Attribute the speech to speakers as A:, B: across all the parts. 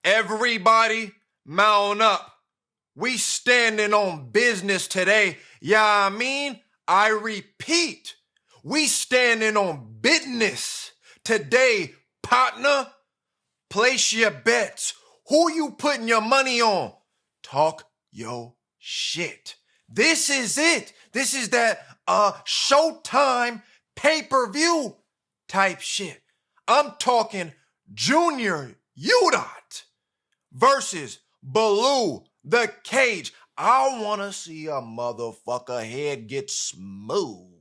A: Everybody, mount up. We standing on business today. Yeah, I mean, I repeat, we standing on business today, partner. Place your bets. Who you putting your money on? Talk your shit. This is it. This is that Showtime pay-per-view type shit. I'm talking Junior YUDAT versus Baloo the Cage. I want to see a motherfucker head get smooth,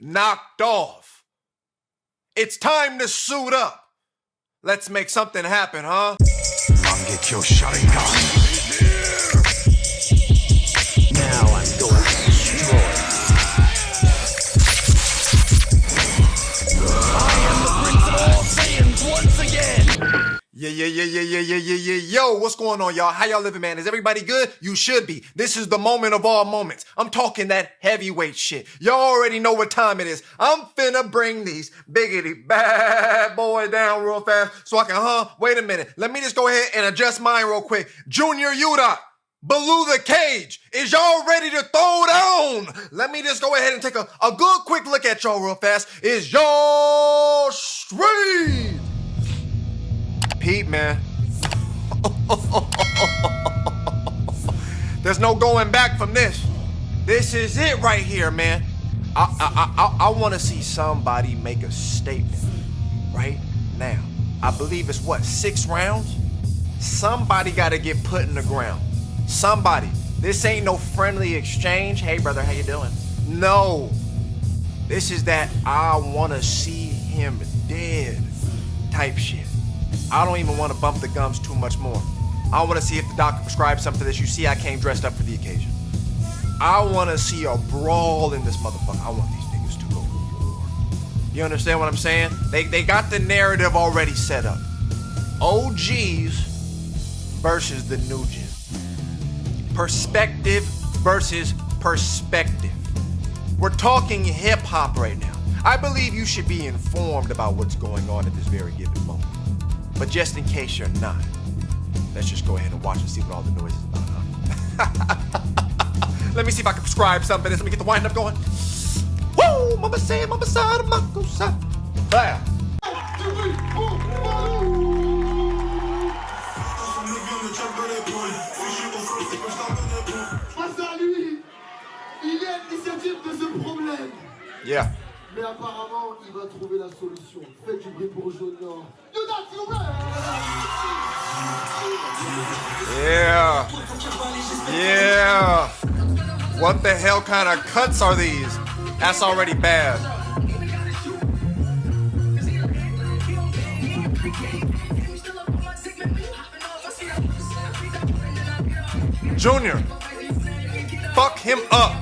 A: knocked off. It's time to suit up. Let's make something happen, huh?
B: Get your shotting gun. Now I'm going to destroy. I am the Prince of all Saiyans once again.
A: Yo, what's going on, y'all? How y'all living, man? Is everybody good? You should be. This is the moment of all moments. I'm talking that heavyweight shit. Y'all already know what time it is. I'm finna bring these biggity bad boys down real fast so I can, wait a minute. Let me just go ahead and adjust mine real quick. Junior YUDAT, Baloo the Cage, is y'all ready to throw down? Let me just go ahead and take a good quick look at y'all real fast. Is y'all straight? Pete, man. There's no going back from this. This is it right here, man. I want to see somebody make a statement right now. I believe it's 6 rounds? Somebody got to get put in the ground. Somebody. This ain't no friendly exchange. Hey, brother, how you doing? No. This is that I want to see him dead type shit. I don't even want to bump the gums too much more. I want to see if the doctor prescribed something for this. You see, I came dressed up for the occasion. I want to see a brawl in this motherfucker. I want these niggas to go to war. You understand what I'm saying? They got the narrative already set up. OGs versus the new gen. Perspective versus perspective. We're talking hip hop right now. I believe you should be informed about what's going on at this very given moment. But just in case you're not, let's just go ahead and watch and see what all the noise is about, huh? Let me see if I can prescribe something. Let me get the wind up going. Woo! Mama say, mama side, mama side. Bam!
C: Face à lui, il est l'initiative de ce problème.
A: Yeah.
C: Mais apparemment, il va trouver la solution. Faites du bruit pour Junior. YUDAT, s'il vous plaît.
A: Yeah. Yeah. What the hell kind of cuts are these? That's already bad. Junior, fuck him up.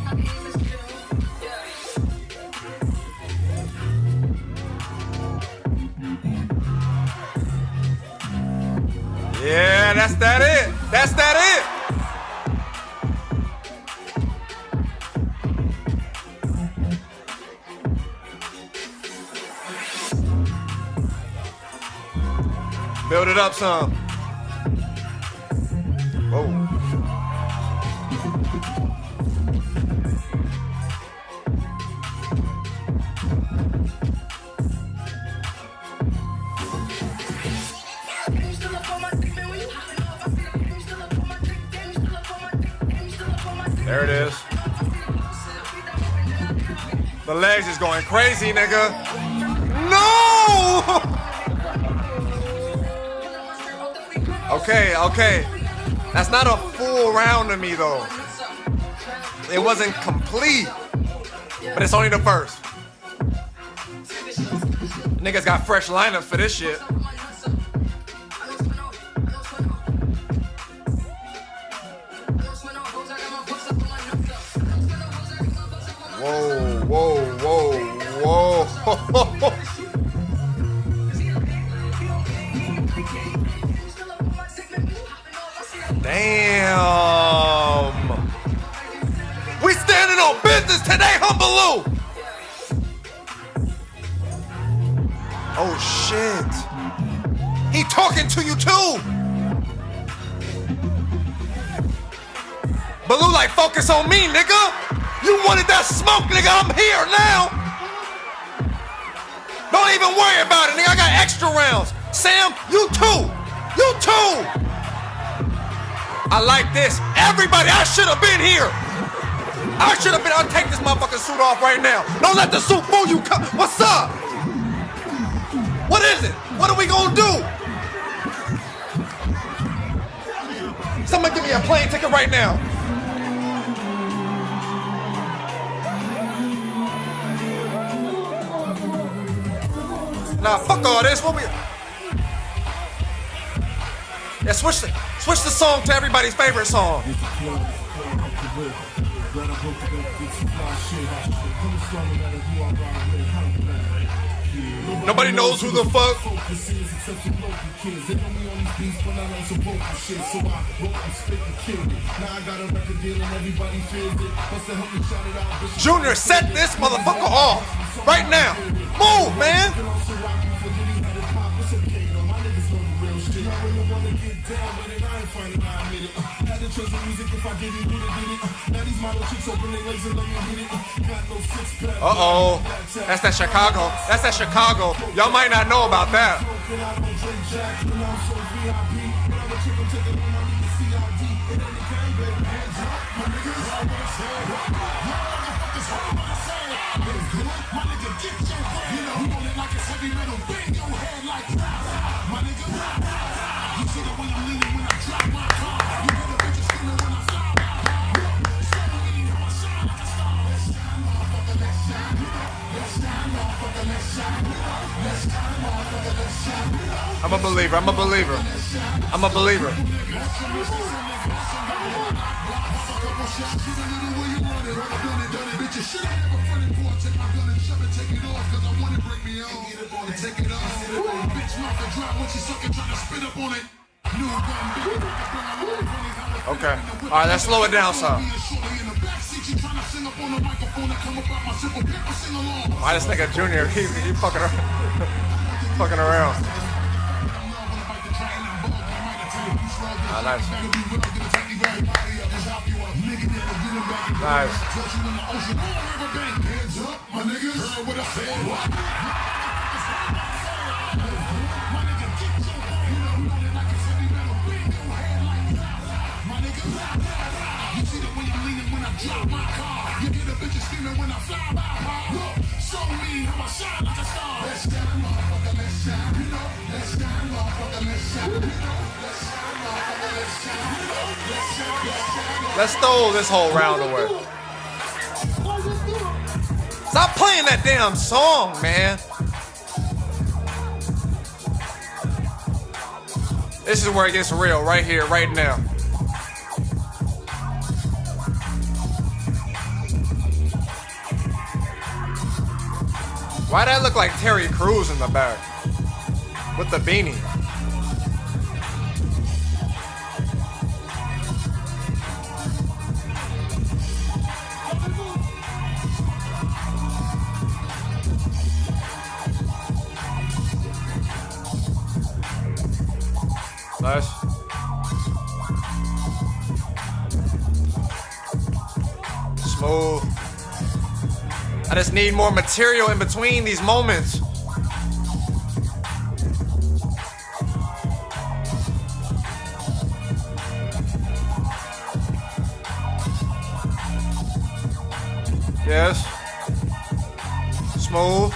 A: Yeah, that's that it. That's that it. Build it up some. Whoa. There it is. The legs is going crazy, nigga. No! Okay. That's not a full round to me, though. It wasn't complete, but it's only the first. Niggas got fresh lineups for this shit. Whoa. Damn. We standing on business today, huh, Baloo? Oh, shit. He talking to you, too. Baloo like, focus on me, nigga. You wanted that smoke, nigga. I'm here now. Don't even worry about it, nigga. I got extra rounds. Sam, you too. You too. I like this. Everybody, I should have been here. I should have been. I'll take this motherfucking suit off right now. Don't let the suit fool you. What's up? What is it? What are we gonna do? Somebody give me a plane ticket right now. Nah, fuck all this. What we? Yeah, switch the song to everybody's favorite song. Nobody knows who the fuck. Junior, set this motherfucker off right now. Move, man. Uh-oh. That's that Chicago. That's that Chicago. Y'all might not know about that. I'm a believer. I'm a believer. I'm a believer. Okay. All right, let's slow it down some. Why this nigga Junior? He fucking around. Fucking around. Nice. Nice. Let's throw this whole round away. Stop playing that damn song, man. This is where it gets real, right here, right now. Why that look like Terry Crews in the back? With the beanie. Nice. Smooth. I just need more material in between these moments. Yes. Smooth.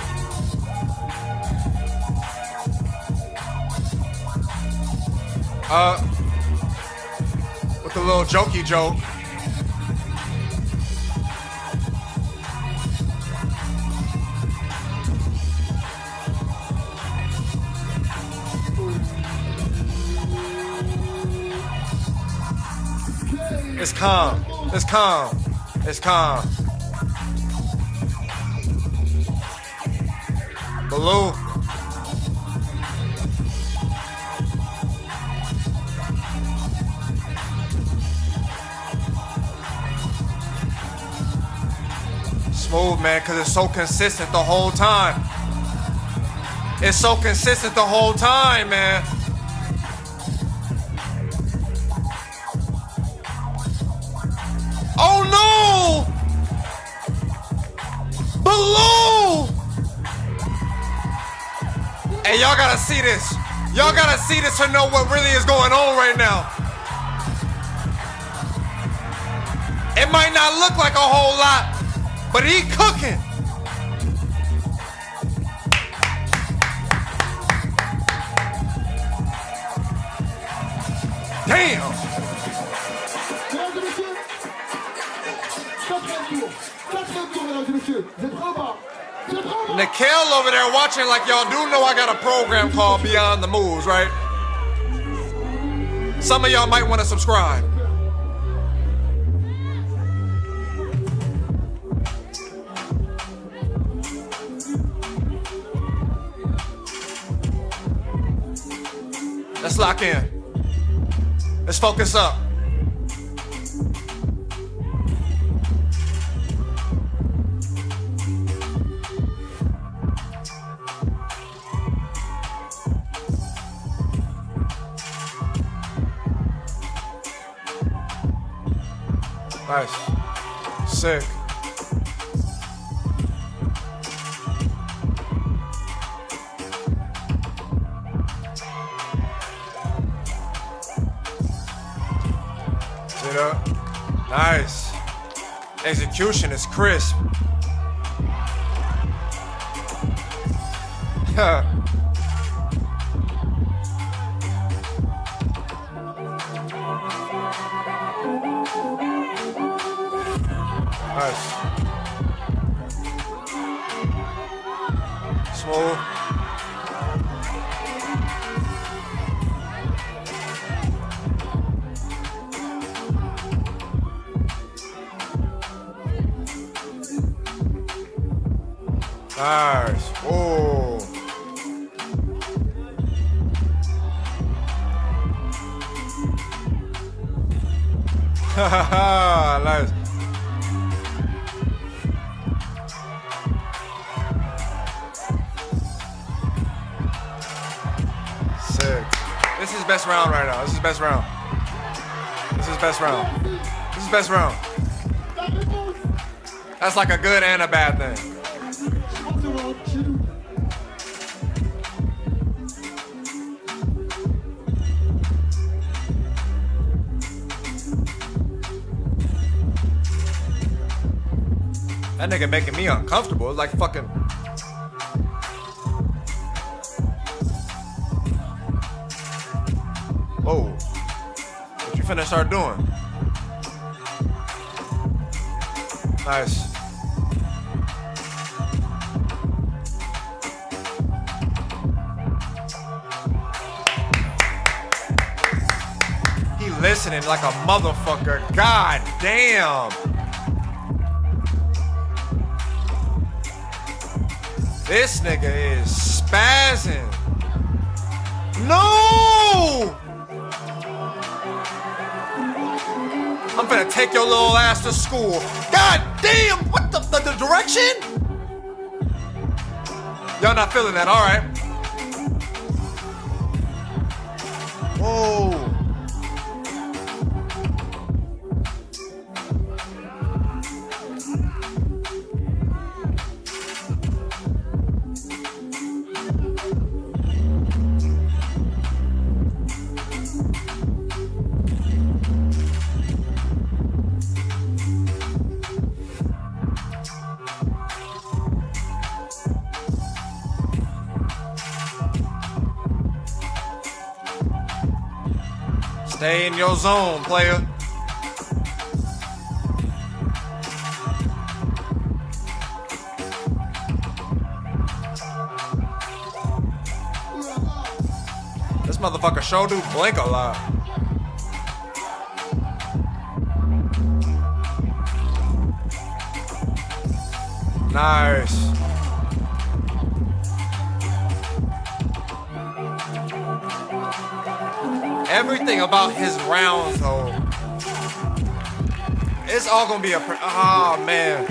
A: With a little jokey joke. It's calm. It's calm. It's calm. Baloo. Smooth, man, because it's so consistent the whole time. It's so consistent the whole time, man. Hey, y'all gotta see this. Y'all gotta see this to know what really is going on right now. It might not look like a whole lot, but he cooking. Damn.
C: Mesdames et messieurs, quatrième tour, mesdames et messieurs, vous êtes prêts ou pas? Vous êtes prêts ou pas?
A: Nikhil over there watching like y'all do know I got a program called Beyond the Moves, right? Some of y'all might want to subscribe. Let's lock in. Let's focus up. Nice. Sick. Sit up. Nice. Execution is crisp. Nice. Smooth. Nice. Oh. Nice. Sick. This is best round right now. This is best round. This is best round. This is best round. That's like a good and a bad thing. That nigga making me uncomfortable. It's like fucking. Whoa. What you finna start doing? Nice. He listening like a motherfucker. God damn. This nigga is spazzing. No! I'm finna take your little ass to school. God damn! What the direction? Y'all not feeling that, all right. Whoa. Stay in your zone, player. This motherfucker sure do blink a lot. Nice. Everything about his rounds, though, it's all gonna be a. Oh man,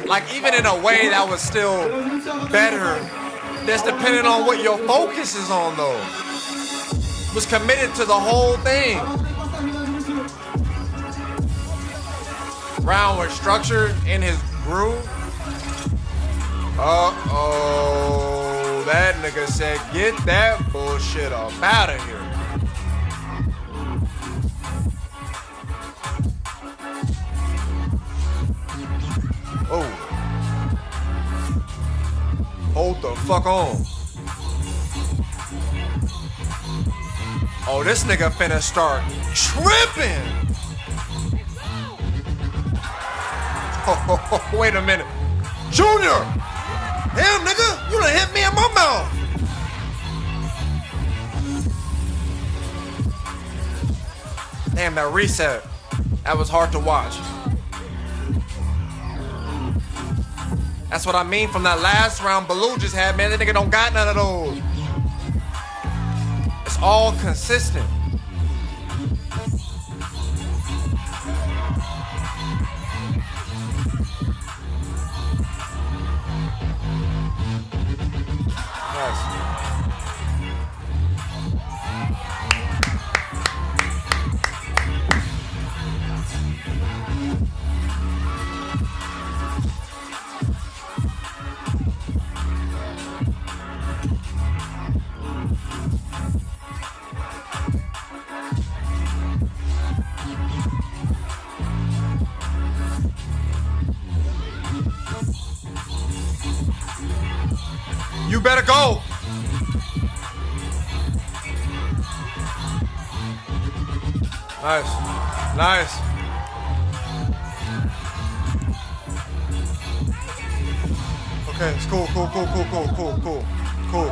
A: like even in a way that was still better. That's depending on what your focus is on, though. Was committed to the whole thing. Round was structured in his groove. Uh-oh, that nigga said, get that bullshit up out of here. Oh. Hold the fuck on. Oh, this nigga finna start tripping. Oh, wait a minute. Junior! Damn, nigga, you done hit me in my mouth. Damn, that reset. That was hard to watch. That's what I mean from that last round Baloo just had, man. That nigga don't got none of those. It's all consistent. You better go. Nice. Nice. Okay, it's cool. Cool.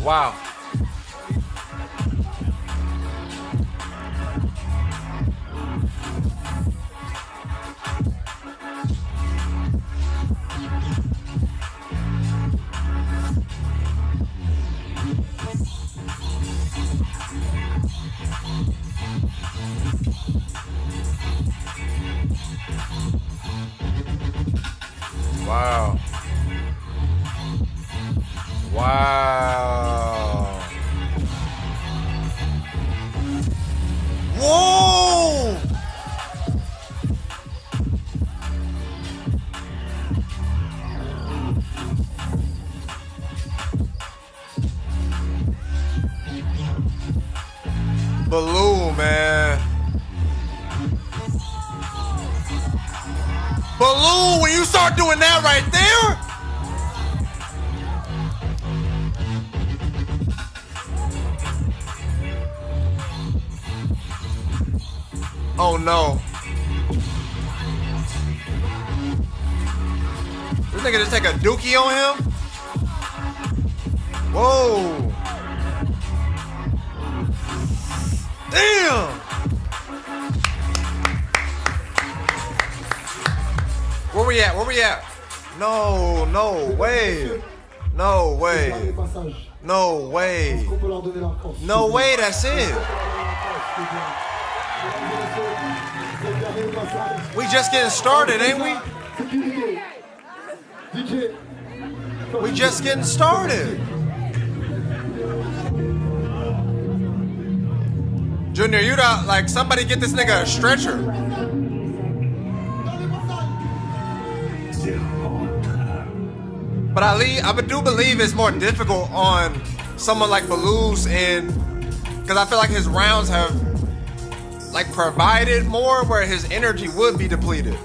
A: Wow. Wow. Wow. Whoa! Baloo, man. Baloo, when you start doing that right there. Oh no. This nigga just take a dookie on him? Whoa. Damn. Where we at? No way. No way. No way. No way, that's it. We just getting started, ain't we? We just getting started. Junior, you got like somebody get this nigga a stretcher. But I do believe it's more difficult on someone like Baloo's end, because I feel like his rounds have like provided more where his energy would be depleted.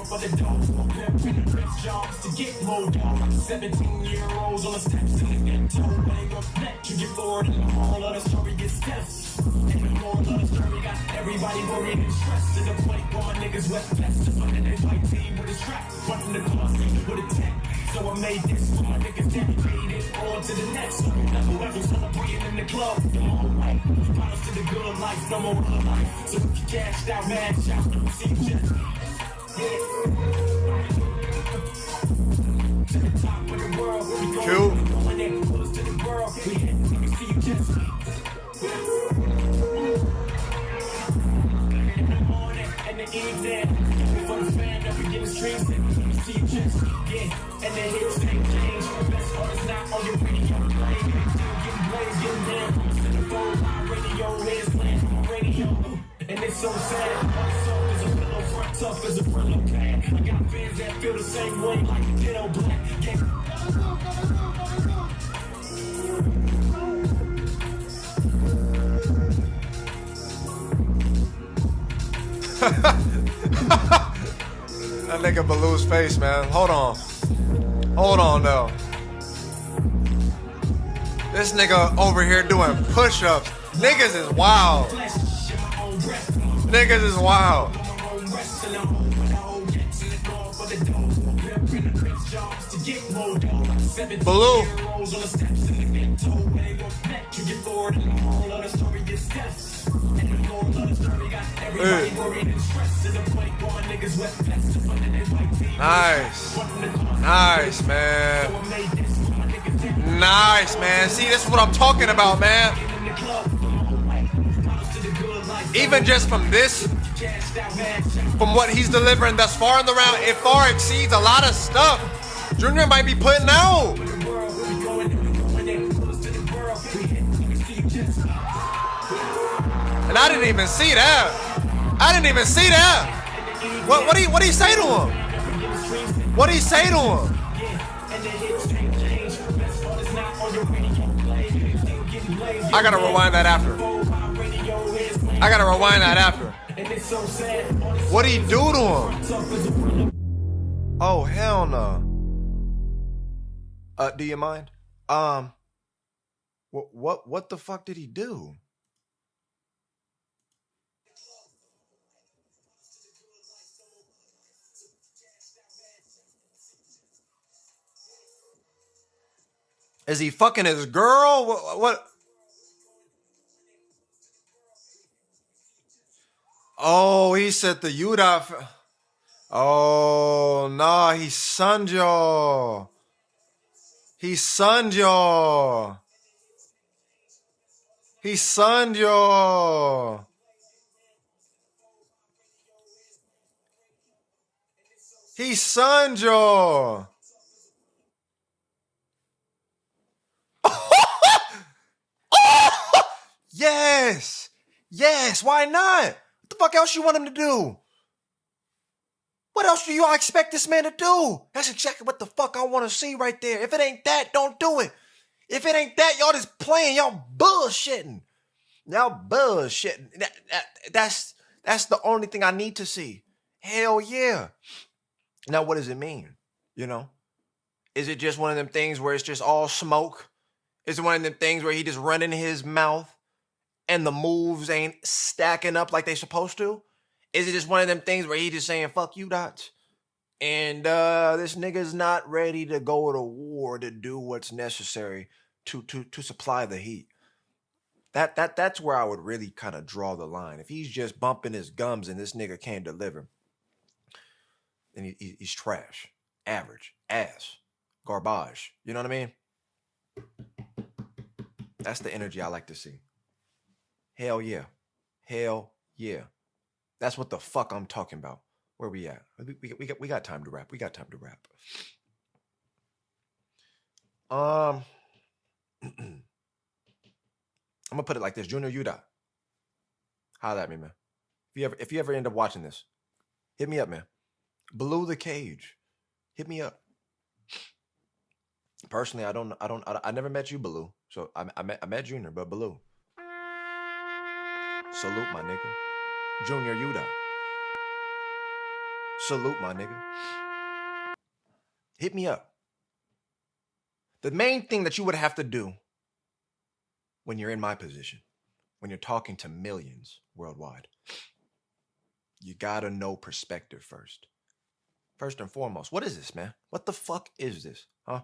B: For the dough, jobs to get rolled down. 17-year-olds on the steps in the ghetto. Bang up neck, you get bored, and the moral of the story gets tense. And the moral of the story got everybody worried and stressed. To the point where my niggas wet vests. Under their white team with a strap, running the cars with a tech. So I made this for my niggas dedicated on to the next. Whoever's celebrating in the club, the whole life. Bottles to the good life, no more real life. So if you cashed out, mad shout, see you just.
A: Cool.
B: see you just, yeah, and the hits ain't changed. Best artists not on your radio play. Still getting blazed, getting down from centerfold. Live radio, heads playing from the radio. And it's so sad. Soft as a pillow, front tough as a Brillo pad. I got fans that feel the same way, like Ditto Black. Yeah.
A: That nigga Baloo's face, man. Hold on. Hold on, though. This nigga over here doing push-ups. Niggas is wild. Niggas is wild. Baloo. Nice. Nice, man. Nice, man. See, this is what I'm talking about, man. Even just from this, from what he's delivering thus far in the round, it far exceeds a lot of stuff Junior might be putting out. And I didn't even see that. I didn't even see that. What do you say to him? What do you say to him? I gotta rewind that after. I gotta rewind that after. What do you do to him? Oh, hell no. Do you mind? What the fuck did he do? Is he fucking his girl? What? Oh, he said the YUDAT. Oh, nah, he sunned y'all. He sunned y'all. He sunned y'all. He sunned y'all. Yes. Yes. Why not? What the fuck else you want him to do? What else do you expect this man to do? That's exactly what the fuck I want to see right there. If it ain't that, don't do it. If it ain't that, y'all just playing. Y'all bullshitting. Y'all bullshitting. That's the only thing I need to see. Hell yeah. Now, what does it mean? You know? Is it just one of them things where it's just all smoke? Is it one of them things where he just running his mouth and the moves ain't stacking up like they supposed to? Is it just one of them things where he just saying, fuck YUDAT? And this nigga's not ready to go to war to do what's necessary to supply the heat. That's where I would really kind of draw the line. If he's just bumping his gums and this nigga can't deliver, then he's trash, average, ass, garbage. You know what I mean? That's the energy I like to see. Hell yeah. Hell yeah. That's what the fuck I'm talking about. Where we at? We got time to rap. We got time to rap. I'm gonna put it like this. Junior YUDAT. Holla at me, man. If you ever end up watching this, hit me up, man. Baloo the Cage. Hit me up. Personally, I never met you, Baloo. So I met Junior, but Baloo. Salute, my nigga. Junior YUDAT. Salute, my nigga. Hit me up. The main thing that you would have to do when you're in my position, when you're talking to millions worldwide, you gotta know perspective first. First and foremost, what is this, man? What the fuck is this, huh?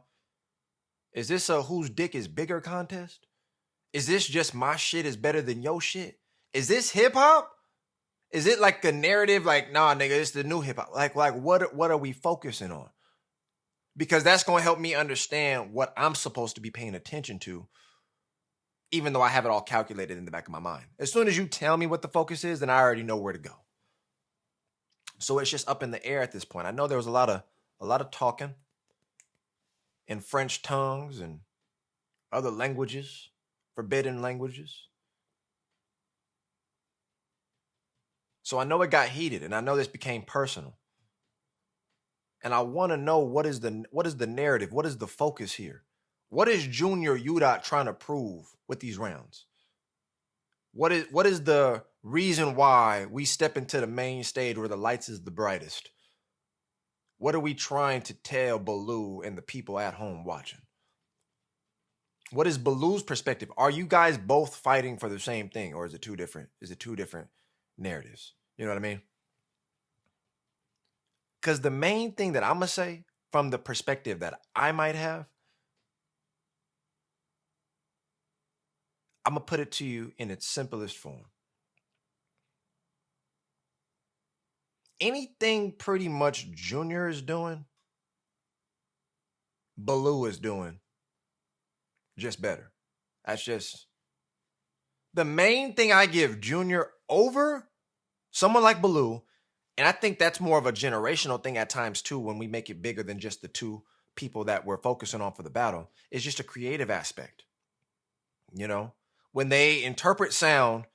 A: Is this a whose dick is bigger contest? Is this just my shit is better than your shit? Is this hip hop? Is it like a narrative like, nah, nigga, it's the new hip hop? Like what are we focusing on? Because that's going to help me understand what I'm supposed to be paying attention to, even though I have it all calculated in the back of my mind. As soon as you tell me what the focus is, then I already know where to go. So it's just up in the air at this point. I know there was a lot a lot of talking in French tongues and other languages, forbidden languages. So I know it got heated, and I know this became personal. And I want to know what is the narrative? What is the focus here? What is Junior YUDAT trying to prove with these rounds? What is the reason why we step into the main stage where the lights is the brightest? What are we trying to tell Baloo and the people at home watching? What is Baloo's perspective? Are you guys both fighting for the same thing, or is it two different? Is it two different narratives? You know what I mean? Because the main thing that I'm gonna say from the perspective that I might have, I'm gonna put it to you in its simplest form. Anything pretty much Junior is doing, Baloo is doing just better. That's just the main thing I give Junior over someone like Baloo. And I think that's more of a generational thing at times too, when we make it bigger than just the two people that we're focusing on for the battle. It's just a creative aspect. You know, when they interpret sound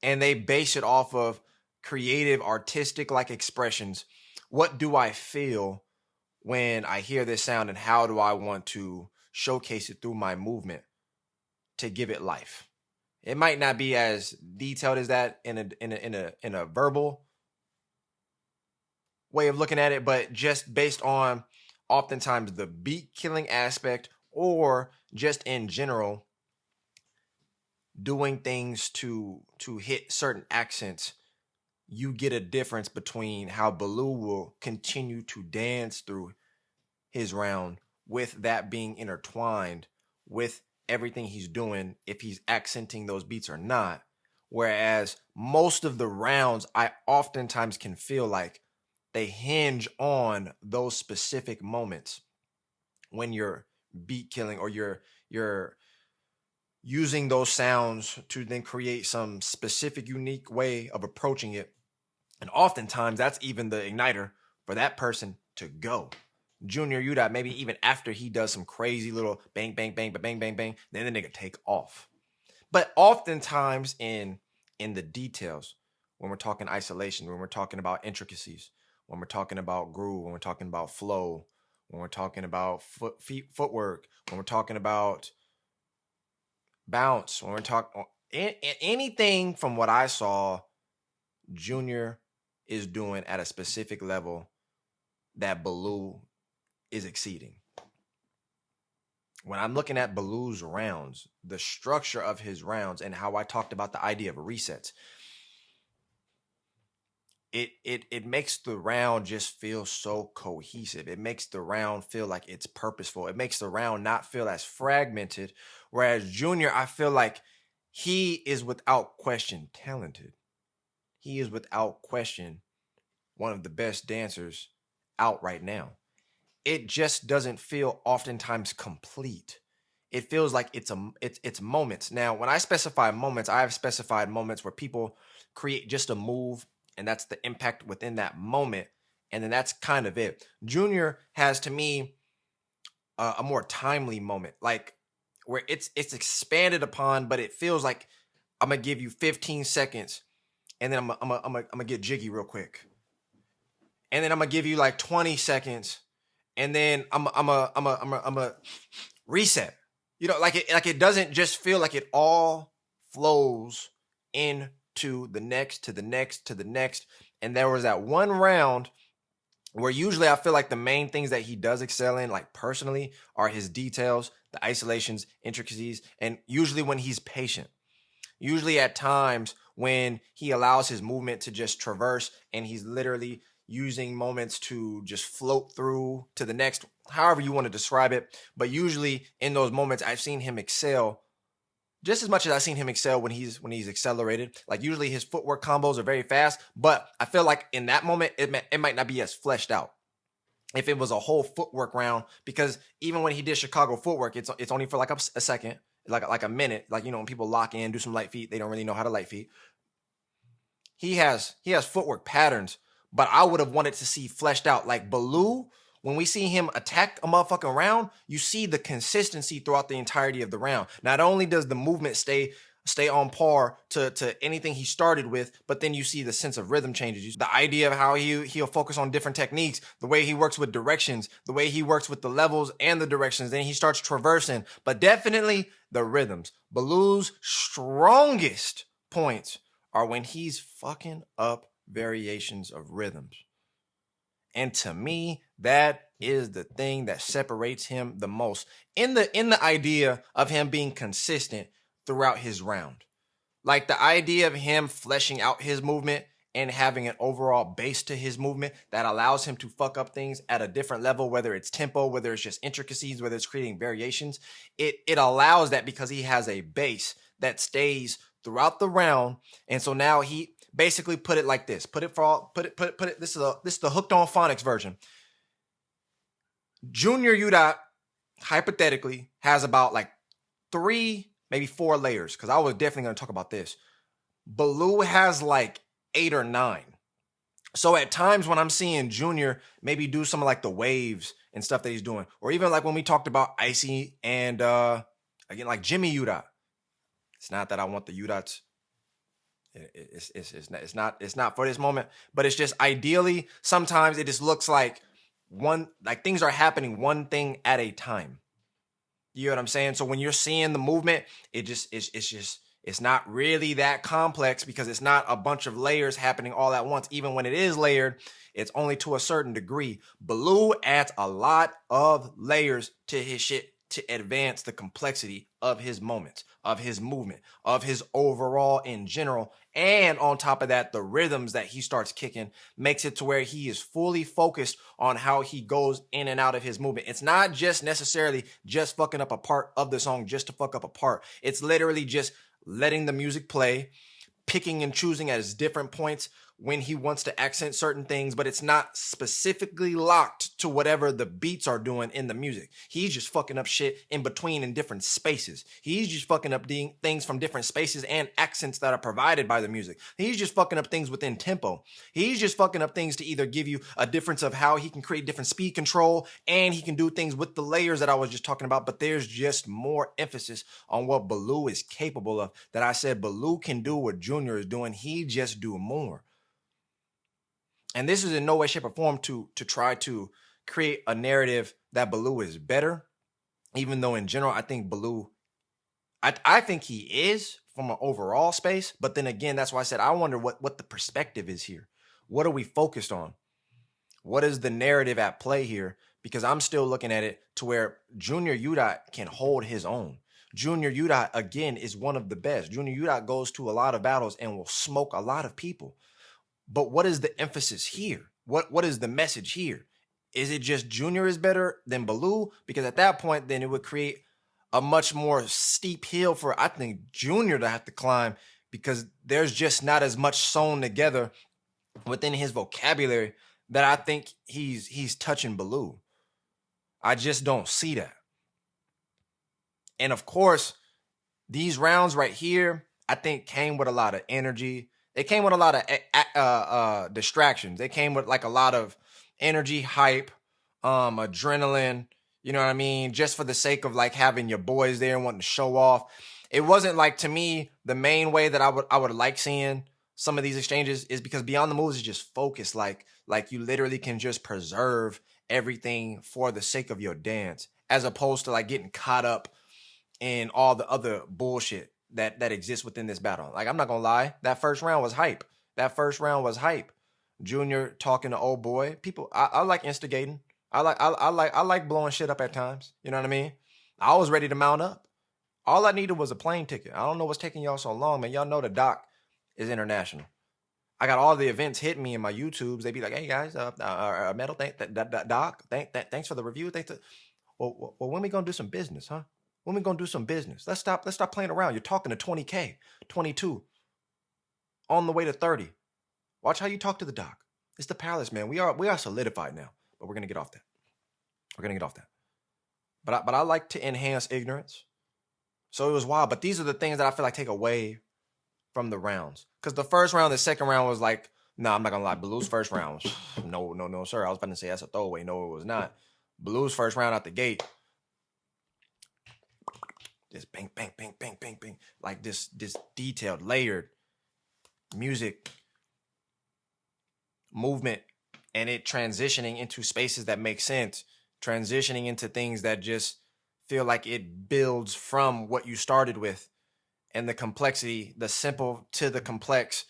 A: and they base it off of creative, artistic like expressions, what do I feel when I hear this sound, and how do I want to showcase it through my movement to give it life? It might not be as detailed as that in a verbal way of looking at it, but just based on oftentimes the beat killing aspect, or just in general doing things to hit certain accents, you get a difference between how Baloo will continue to dance through his round, with that being intertwined with everything he's doing, if he's accenting those beats or not. Whereas most of the rounds, I oftentimes can feel like they hinge on those specific moments when you're beat killing, or you're using those sounds to then create some specific unique way of approaching it. And oftentimes that's even the igniter for that person to go. Junior YUDAT, maybe even after he does some crazy little bang, bang, bang, bang, bang, bang, then the nigga take off. But oftentimes in the details, when we're talking isolation, when we're talking about intricacies, when we're talking about groove, when we're talking about flow, when we're talking about footwork, when we're talking about bounce, when we're talking anything from what I saw, Junior is doing at a specific level that Baloo is exceeding. When I'm looking at Baloo's rounds, the structure of his rounds, and how I talked about the idea of resets, it makes the round just feel so cohesive. It makes the round feel like it's purposeful. It makes the round not feel as fragmented. Whereas Junior, I feel like he is without question talented. He is without question one of the best dancers out right now. It just doesn't feel oftentimes complete. It feels like it's moments. Now, when I specify moments, I have specified moments where people create just a move, and that's the impact within that moment, and then that's kind of it. Junior has, to me, a more timely moment, like where it's expanded upon, but it feels like I'm gonna give you 15 seconds, and then I'm gonna get jiggy real quick, and then I'm gonna give you like 20 seconds, and then I'm gonna reset. You know, like it doesn't just feel like it all flows into the next, to the next, to the next. And there was that one round where usually I feel like the main things that he does excel in, like personally, are his details, the isolations, intricacies, and usually when he's patient. Usually at times when he allows his movement to just traverse, and he's literally using moments to just float through to the next, however you want to describe it. But usually in those moments, I've seen him excel just as much as I've seen him excel when he's accelerated. Like usually his footwork combos are very fast, but I feel like in that moment, it might not be as fleshed out if it was a whole footwork round, because even when he did Chicago footwork, it's only for like a second, like a minute. Like, you know, when people lock in, do some light feet, they don't really know how to light feet. He has footwork patterns, but I would have wanted to see fleshed out. Like Baloo, when we see him attack a motherfucking round, you see the consistency throughout the entirety of the round. Not only does the movement stay on par to anything he started with, but then you see the sense of rhythm changes. The idea of how he'll focus on different techniques, the way he works with directions, the way he works with the levels and the directions. Then he starts traversing, but definitely the rhythms. Baloo's strongest points are when he's fucking up variations of rhythms. And to me, that is the thing that separates him the most in the idea of him being consistent throughout his round. Like the idea of him fleshing out his movement and having an overall base to his movement that allows him to fuck up things at a different level, whether it's tempo, whether it's just intricacies, whether it's creating variations. It allows that because he has a base that stays throughout the round. And so now he basically put it like this. Put it. This is the hooked on phonics version. Junior UDAT hypothetically has about like 3, maybe 4 layers, because I was definitely going to talk about this. Baloo has like 8 or 9. So at times when I'm seeing Junior maybe do some of like the waves and stuff that he's doing, or even like when we talked about Icy and again like Jimmy UDAT. It's not that I want the UDATs. It's not for this moment, but it's just ideally sometimes it just looks like things are happening one thing at a time. You know what I'm saying? So when you're seeing the movement, it's not really that complex because it's not a bunch of layers happening all at once. Even when it is layered, it's only to a certain degree. Baloo adds a lot of layers to his shit to advance the complexity of his moments, of his movement, of his overall in general. And on top of that, the rhythms that he starts kicking makes it to where he is fully focused on how he goes in and out of his movement. It's not just necessarily just fucking up a part of the song just to fuck up a part. It's literally just letting the music play, picking and choosing at his different points when he wants to accent certain things, but it's not specifically locked to whatever the beats are doing in the music. He's just fucking up shit in between in different spaces. He's just fucking up things from different spaces and accents that are provided by the music. He's just fucking up things within tempo. He's just fucking up things to either give you a difference of how he can create different speed control, and he can do things with the layers that I was just talking about, but there's just more emphasis on what Baloo is capable of. That I said Baloo can do what Junior is doing. He just do more. And this is in no way, shape, or form to try to create a narrative that Baloo is better, even though in general, I think Baloo, I think he is from an overall space. But then again, that's why I said, I wonder what the perspective is here. What are we focused on? What is the narrative at play here? Because I'm still looking at it to where Junior UDAT can hold his own. Junior UDAT, again, is one of the best. Junior UDAT goes to a lot of battles and will smoke a lot of people. But what is the emphasis here? What is the message here? Is it just Junior is better than Baloo? Because at that point, then it would create a much more steep hill for, I think, Junior to have to climb, because there's just not as much sewn together within his vocabulary that I think he's touching Baloo. I just don't see that. And of course, these rounds right here, I think came with a lot of energy. They came with a lot of distractions. They came with like a lot of energy, hype, adrenaline, you know what I mean? Just for the sake of like having your boys there and wanting to show off. It wasn't like, to me, the main way that I would like seeing some of these exchanges is because Beyond the Moves is just focused. Like you literally can just preserve everything for the sake of your dance, as opposed to like getting caught up in all the other bullshit that exists within this battle. Like, I'm not gonna lie, that first round was hype. Junior talking to old boy. People, I like instigating. I like blowing shit up at times. You know what I mean? I was ready to mount up. All I needed was a plane ticket. I don't know what's taking y'all so long, man. Y'all know the doc is international. I got all the events hitting me in my YouTubes. They be like, "Hey guys, Metal, doc, thanks for the review. Well, when we gonna do some business, huh? When we gonna do some business? Let's stop playing around. You're talking to 20K, 22, on the way to 30. Watch how you talk to the doc. It's the palace, man. We are solidified now, but we're gonna get off that. But I like to enhance ignorance. So it was wild. But these are the things that I feel like take away from the rounds. Because the first round, the second round was like No, I'm not gonna lie. Baloo's first round, no, sir. I was about to say that's a throwaway. No, it was not. Baloo's first round out the gate, just bang, bang, bang, bang, bang, bang, like this detailed, layered music, movement, and it transitioning into spaces that make sense, transitioning into things that just feel like it builds from what you started with, and the complexity, the simple to the complex.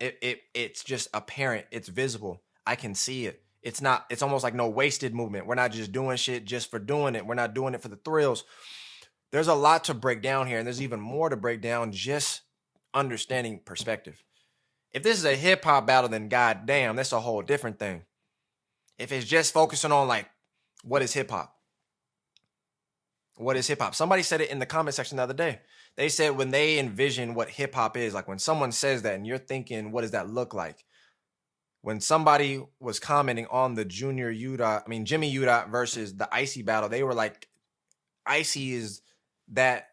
A: It's just apparent. It's visible. I can see it. It's almost like no wasted movement. We're not just doing shit just for doing it. We're not doing it for the thrills. There's a lot to break down here, and there's even more to break down just understanding perspective. If this is a hip hop battle, then goddamn, that's a whole different thing. If it's just focusing on like, what is hip hop? What is hip hop? Somebody said it in the comment section the other day. They said when they envision what hip hop is, like when someone says that and you're thinking, what does that look like? When somebody was commenting on the Jimmy YUDAT versus the Icy battle, they were like, Icy is that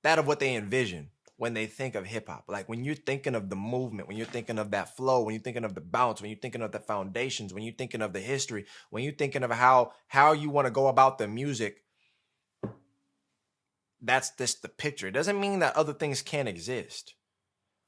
A: of what they envision when they think of hip hop. Like when you're thinking of the movement, when you're thinking of that flow, when you're thinking of the bounce, when you're thinking of the foundations, when you're thinking of the history, when you're thinking of how you want to go about the music, that's just the picture. It doesn't mean that other things can't exist.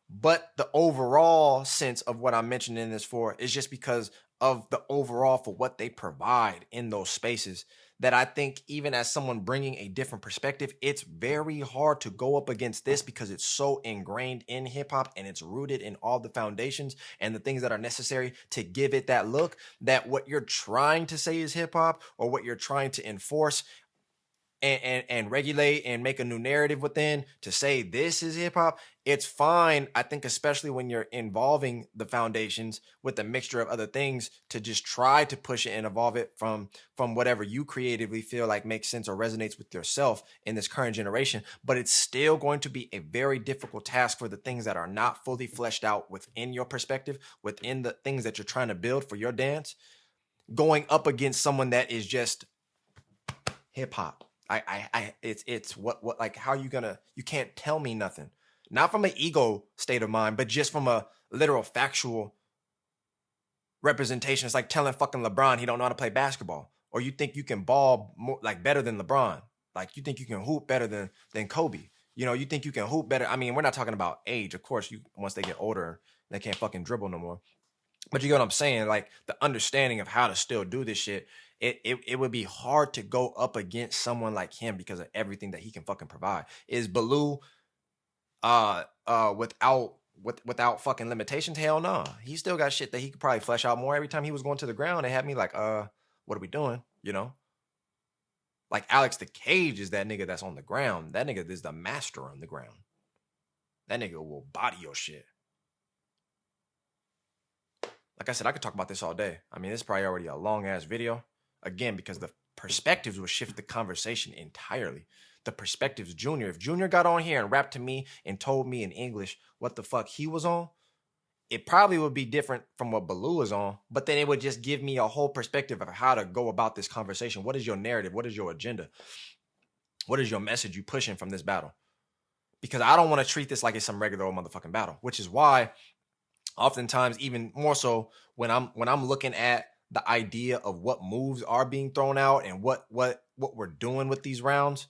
A: But the overall sense of what I'm mentioning this for is just because of the overall for what they provide in those spaces, that I think even as someone bringing a different perspective, it's very hard to go up against this because it's so ingrained in hip hop and it's rooted in all the foundations and the things that are necessary to give it that look, that what you're trying to say is hip hop or what you're trying to enforce and regulate and make a new narrative within to say this is hip hop, it's fine. I think especially when you're involving the foundations with a mixture of other things to just try to push it and evolve it from whatever you creatively feel like makes sense or resonates with yourself in this current generation. But it's still going to be a very difficult task for the things that are not fully fleshed out within your perspective, within the things that you're trying to build for your dance, going up against someone that is just hip hop. It's what like, how you can't tell me nothing, not from an ego state of mind, but just from a literal factual representation. It's like telling fucking LeBron he don't know how to play basketball, or you think you can ball more, like better than LeBron, like you think you can hoop better than Kobe. You know, you think you can hoop better. I mean, we're not talking about age, of course. Once they get older, they can't fucking dribble no more. But you get what I'm saying? Like the understanding of how to still do this shit, it would be hard to go up against someone like him because of everything that he can fucking provide. Is Baloo without fucking limitations? Hell no. He still got shit that he could probably flesh out more. Every time he was going to the ground, they had me like, what are we doing? You know? Like Alex the Cage is that nigga that's on the ground. That nigga is the master on the ground. That nigga will body your shit. Like I said, I could talk about this all day. I mean, this is probably already a long-ass video. Again, because the perspectives will shift the conversation entirely. The perspectives, Junior. If Junior got on here and rapped to me and told me in English what the fuck he was on, it probably would be different from what Baloo is on, but then it would just give me a whole perspective of how to go about this conversation. What is your narrative? What is your agenda? What is your message you pushing from this battle? Because I don't want to treat this like it's some regular old motherfucking battle, which is why oftentimes, even more so when I'm looking at the idea of what moves are being thrown out and what we're doing with these rounds,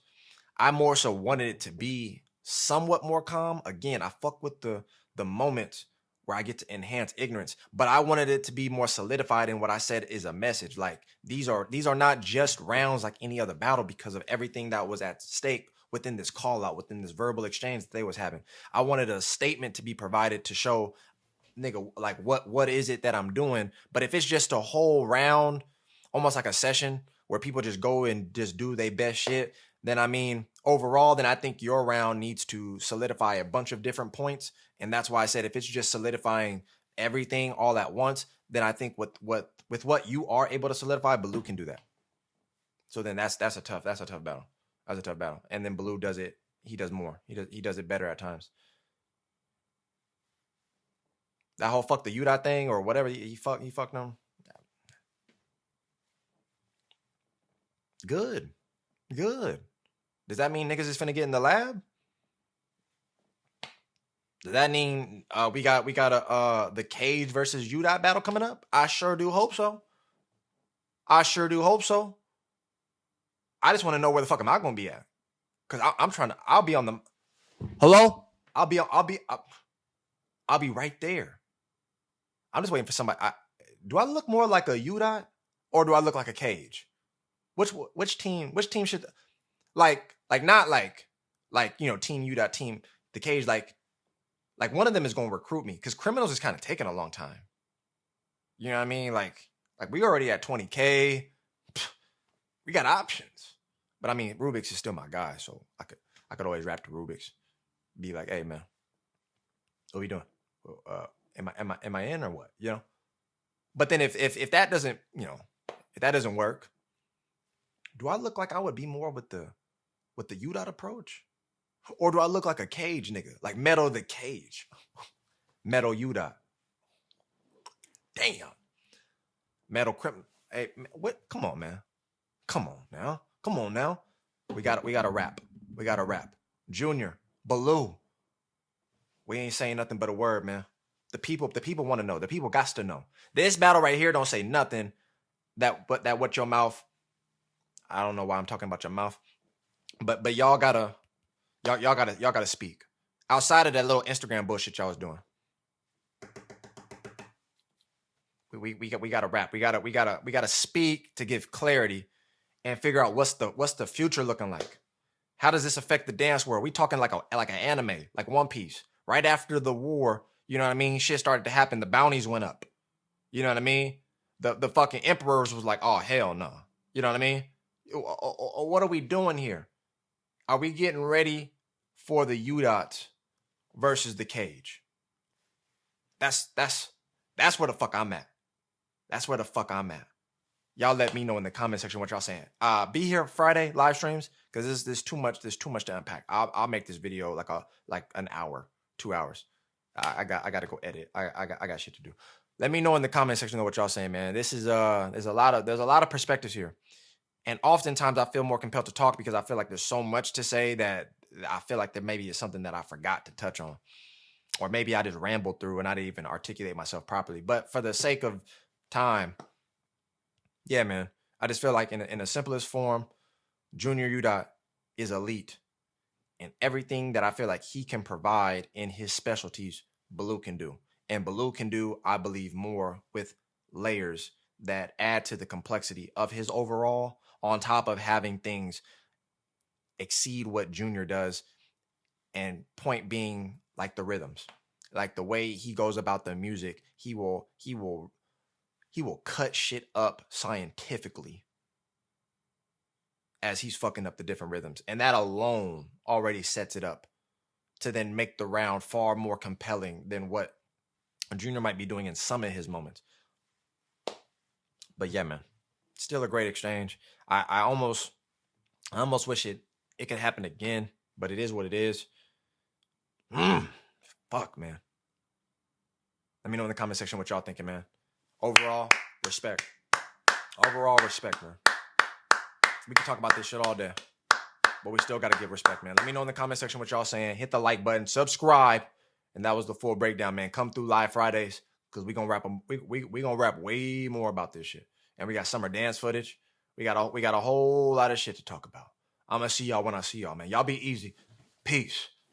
A: I more so wanted it to be somewhat more calm. Again, I fuck with the moments where I get to enhance ignorance, but I wanted it to be more solidified in what I said is a message. Like these are not just rounds like any other battle because of everything that was at stake within this call out, within this verbal exchange that they was having. I wanted a statement to be provided to show, nigga, like what is it that I'm doing? But if it's just a whole round, almost like a session where people just go and just do their best shit, then I mean, overall, then I think your round needs to solidify a bunch of different points. And that's why I said if it's just solidifying everything all at once, then I think with what you are able to solidify, Baloo can do that. So then that's a tough battle. That's a tough battle. And then Baloo does it. He does more. He does it better at times. That whole fuck the YUDAT thing or whatever he fucked them. Good. Does that mean niggas is finna get in the lab? Does that mean we got a the Cage versus UDOT battle coming up? I sure do hope so. I sure do hope so. I just want to know where the fuck am I gonna be at? Cause I'm trying to. I'll be on the. Hello. I'll be right there. I'm just waiting for somebody. Do I look more like a UDOT or do I look like a Cage? Which team should like not like team UDOT, team the Cage, like one of them is going to recruit me because Criminals is kind of taking a long time. You know what I mean? Like we already at 20K. We got options. But I mean, Rubik's is still my guy, so I could always rap to Rubik's. Be like, hey man, what we doing? Am I in or what? You know? But then if that doesn't, if that doesn't work, do I look like I would be more with the UDOT approach? Or do I look like a Cage nigga? Like Metal the Cage. Metal UDOT. Damn. Metal Crim. Hey, what? Come on, man. Come on now. We got to rap. Junior, Baloo. We ain't saying nothing but a word, man. The people want to know. The people got to know. This battle right here don't say nothing that what your mouth. I don't know why I'm talking about your mouth. But y'all gotta speak. Outside of that little Instagram bullshit y'all was doing. We gotta rap. We gotta speak to give clarity and figure out what's the future looking like. How does this affect the dance world? We talking like an anime, like One Piece. Right after the war, you know what I mean? Shit started to happen. The bounties went up. You know what I mean? The fucking emperors was like, oh hell no. You know what I mean? What are we doing here? Are we getting ready for the UDOT versus the Cage? That's where the fuck I'm at. That's where the fuck I'm at. Y'all let me know in the comment section what y'all saying. Be here Friday live streams because there's too much to unpack. I'll make this video like an hour, 2 hours. I got to go edit. I got shit to do. Let me know in the comment section what y'all saying, man. This is there's a lot of perspectives here. And oftentimes I feel more compelled to talk because I feel like there's so much to say that I feel like there maybe is something that I forgot to touch on. Or maybe I just rambled through and I didn't even articulate myself properly. But for the sake of time, yeah, man, I just feel like in the simplest form, Junior UDOT is elite. And everything that I feel like he can provide in his specialties, Baloo can do. And Baloo can do, I believe, more with layers that add to the complexity of his overall, on top of having things exceed what Junior does. And point being, like the rhythms, like the way he goes about the music, he will cut shit up scientifically as he's fucking up the different rhythms. And that alone already sets it up to then make the round far more compelling than what Junior might be doing in some of his moments. But yeah, man, still a great exchange. I almost wish it could happen again, but it is what it is. Fuck, man. Let me know in the comment section what y'all thinking, man. Overall, respect. Man. We can talk about this shit all day, but we still got to give respect, man. Let me know in the comment section what y'all saying. Hit the like button, subscribe. And that was the full breakdown, man. Come through live Fridays because we gonna rap. We gonna rap way more about this shit. And we got summer dance footage. We got a whole lot of shit to talk about. I'm gonna see y'all when I see y'all, man. Y'all be easy. Peace.